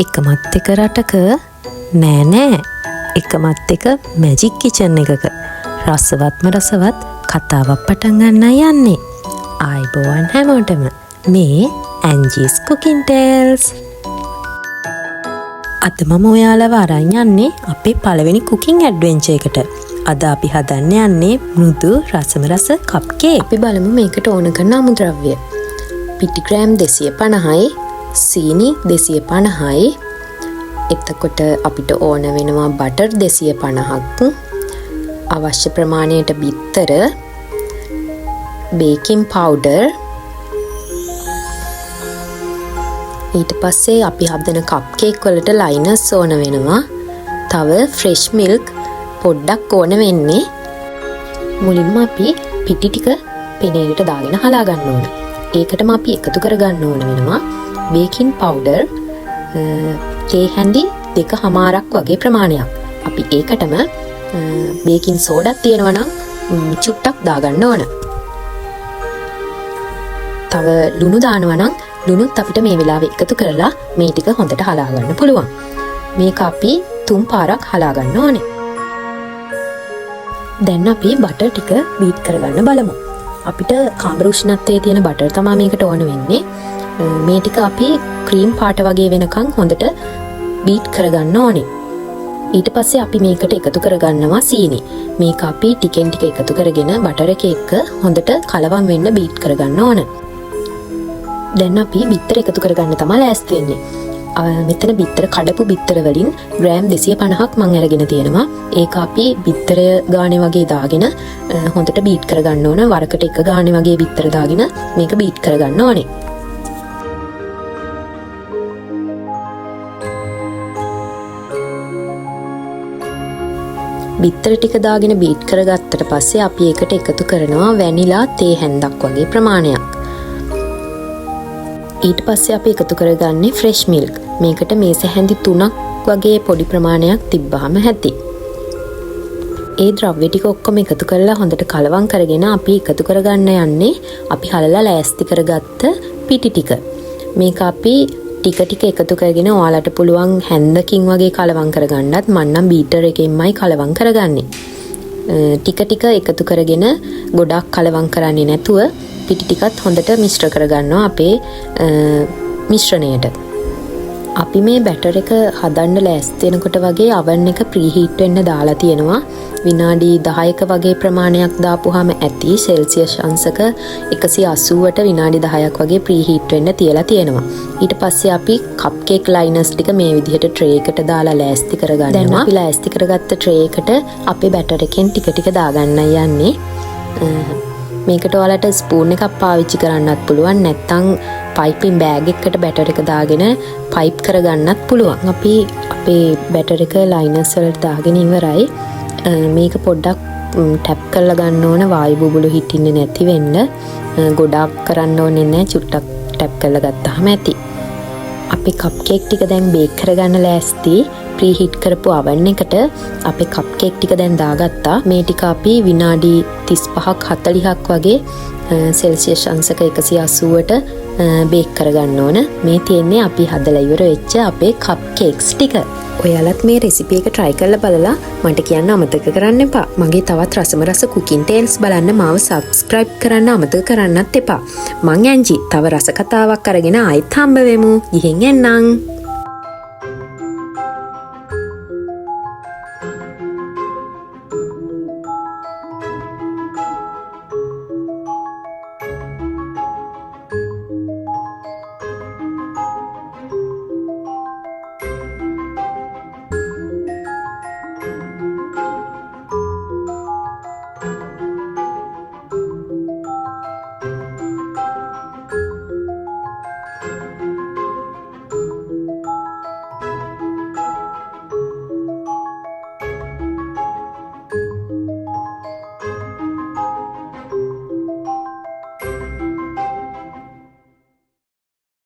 එකමත් එක රටක නෑ එකමත් එක මැජික් කිචන් එකක රසවත්ම රසවත් කතාවක් පටන් ගන්න යන්නේ. ආයිබෝවන් හැමෝටම මේ ඇන්ජීස් කුකින් ටේල්ස්. අද මම ඔයාලව අරන් යන්නේ අපේ පළවෙනි කුකින් ඇඩ්වෙන්චර් එකට. අද අපි හදන්න යන්නේ මෘදු රසම රස කප් කේක්. අපි බලමු මේකට ඕන කරන අමුද්‍රව්‍ය. පිටි ග්‍රෑම් 250යි, සීනි 250යි. එතකොට අපිට ඕන වෙනවා බටර් 250ක්, අවශ්‍ය ප්‍රමාණයට බිත්තර, බේකින් පවුඩර්. ඊට පස්සේ අපි හදන කප් කේක් වලට ලයිනර්ස් ඕන වෙනවා. තව ෆ්‍රෙෂ් මිල්ක් පොඩ්ඩක් ඕන වෙන්නේ. මුලින්ම අපි පිටි ටික පෙනේලට දාගෙන හලා ගන්න ඕන. ඒකටම අපි එකතු කර ගන්න ඕන වෙනවා බේකින් පවුඩර් තේ හැඳි 2.5ක් වගේ ප්‍රමාණයක්. අපි ඒකටම බේකින් සෝඩා තියෙනවා නම් චුට්ටක් දාගන්න ඕන. තව ලුණු දානවා නම් ලුණුත් අපිට මේ වෙලාවේ එකතු කරලා මේ ටික හොඳට හලා ගන්න පුළුවන්. මේක අපි 3 පාරක් හලා ගන්න ඕනේ. දැන් අපි බටර් ටික බීට් කරගන්න බලමු. අපිට කාමර උෂ්ණත්වයේ තියෙන බටර් තමයි මේකට ඕන වෙන්නේ. මේ ටික අපි ක්‍රීම් පාට වගේ වෙනකන් හොඳට බීට් කරගන්න ඕනේ. ඊට පස්සේ අපි මේකට එකතු කරගන්නවා සීනි. මේක අපි ටිකෙන් ටික එකතු කරගෙන බටර් එක එක්ක හොඳට කලවම් වෙන්න බීට් කරගන්න ඕන. දැන් අපි බිත්තර එකතු කරගන්න තමයි ලෑස්ති වෙන්නේ. මෙතන බිත්තර කඩපු බිත්තර වලින් ග්‍රෑම් 250ක් මම අරගෙන තියෙනවා. ඒක අපි බිත්තරය ගානේ වගේ දාගෙන හොඳට බීට් කරගන්න ඕන. වරකට එක ගානේ වගේ බිත්තර දාගෙන මේක බීට් කරගන්න ඕනේ. බිත්තර ටික දාගෙන බීට් කරගත්තට පස්සේ අපි ඒකට එකතු කරනවා වැනිලා තේ හැන්දක් වගේ ප්‍රමාණයක්. ඊට පස්සේ අපි එකතු කරගන්නේ ෆ්‍රෙෂ් මිල්ක්. මේකට මේස හැඳි 3ක් වගේ පොඩි ප්‍රමාණයක් තිබ්බහම ඇති. ඒ ද්‍රව්‍ය ටික ඔක්කොම එකතු කරලා හොඳට කලවම් කරගෙන අපි එකතු කරගන්න යන්නේ අපි හලලා ලෑස්ති කරගත්ත පිටි ටික. මේක අපි ටික ටික එකතු කරගෙන ඔයාලට පුළුවන් හැන්දකින් වගේ කලවම් කරගන්නත්. මම නම් බීටර් එකෙන්මයි කලවම් කරගන්නේ. ටික ටික එකතු කරගෙන ගොඩක් කලවම් කරන්නේ නැතුව පිටි ටිකත් හොඳට මිශ්‍ර කරගන්නවා අපේ මිශ්‍රණයට. අපි මේ බැටර් එක හදන්න ලෑස්ති වෙනකොට වගේ oven එක ප්‍රීහීට් වෙන්න දාලා තියෙනවා. විනාඩි 10ක වගේ ප්‍රමාණයක් දාපුවාම ඇති. සෙල්සියස් අංශක 180ට විනාඩි 10ක් වගේ ප්‍රීහීට් වෙන්න තියලා තියෙනවා. ඊට පස්සේ අපි කප් කේක් ලයිනර්ස් ටික මේ විදිහට ට්‍රේ එකට දාලා ලෑස්ති කරගන්නවා. දැන් අපි ලෑස්ති කරගත්ත ට්‍රේ එකට අපේ බැටර් එකෙන් ටික ටික දාගන්න යන්නේ. මේකට ඔයාලට ස්පූන් එකක් පාවිච්චි කරන්නත් පුළුවන්. නැත්නම් පයිපින් බෑග් එකකට බැටර් එක දාගෙන පයිප් කරගන්නත් පුළුවන්. අපි අපේ බැටර් එක ලයිනර්ස් වලට දාගෙන ඉවරයි. මේක පොඩ්ඩක් ටැප් කරලා ගන්න ඕන වායු බුබුලු හිටින්නේ නැති වෙන්න. ගොඩක් කරන්න ඕනේ නැහැ. චුට්ටක් ටැප් කරලා ගත්තාම ඇති. අපි කප් කේක් ටික දැන් බේක් කරගන්න ලෑස්ති. ප්‍රීහීට් කරපු oven එකට අපේ කප් කේක් ටික දැන් දාගත්තා. මේ ටික අපි විනාඩි 35ක් 40ක් වගේ සෙල්සියස් අංශක 180ට බේක් කරගන්න ඕන. මේ තියෙන්නේ අපි හදලා ඉවර වෙච්ච අපේ කප් කේක්ස් ටික. ඔයාලත් මේ රෙසිපි එක try කරලා බලලා මට කියන්න අමතක කරන්න එපා. මගේ තවත් රසම රස කුකින් ටේල්ස් බලන්න මාව subscribe කරන්න අමතක කරන්නත් එපා. මං ඇන්ජි තව රස කතාවක් අරගෙන ආයෙත් හම්බ වෙමු. ගිහින් එන්නම්.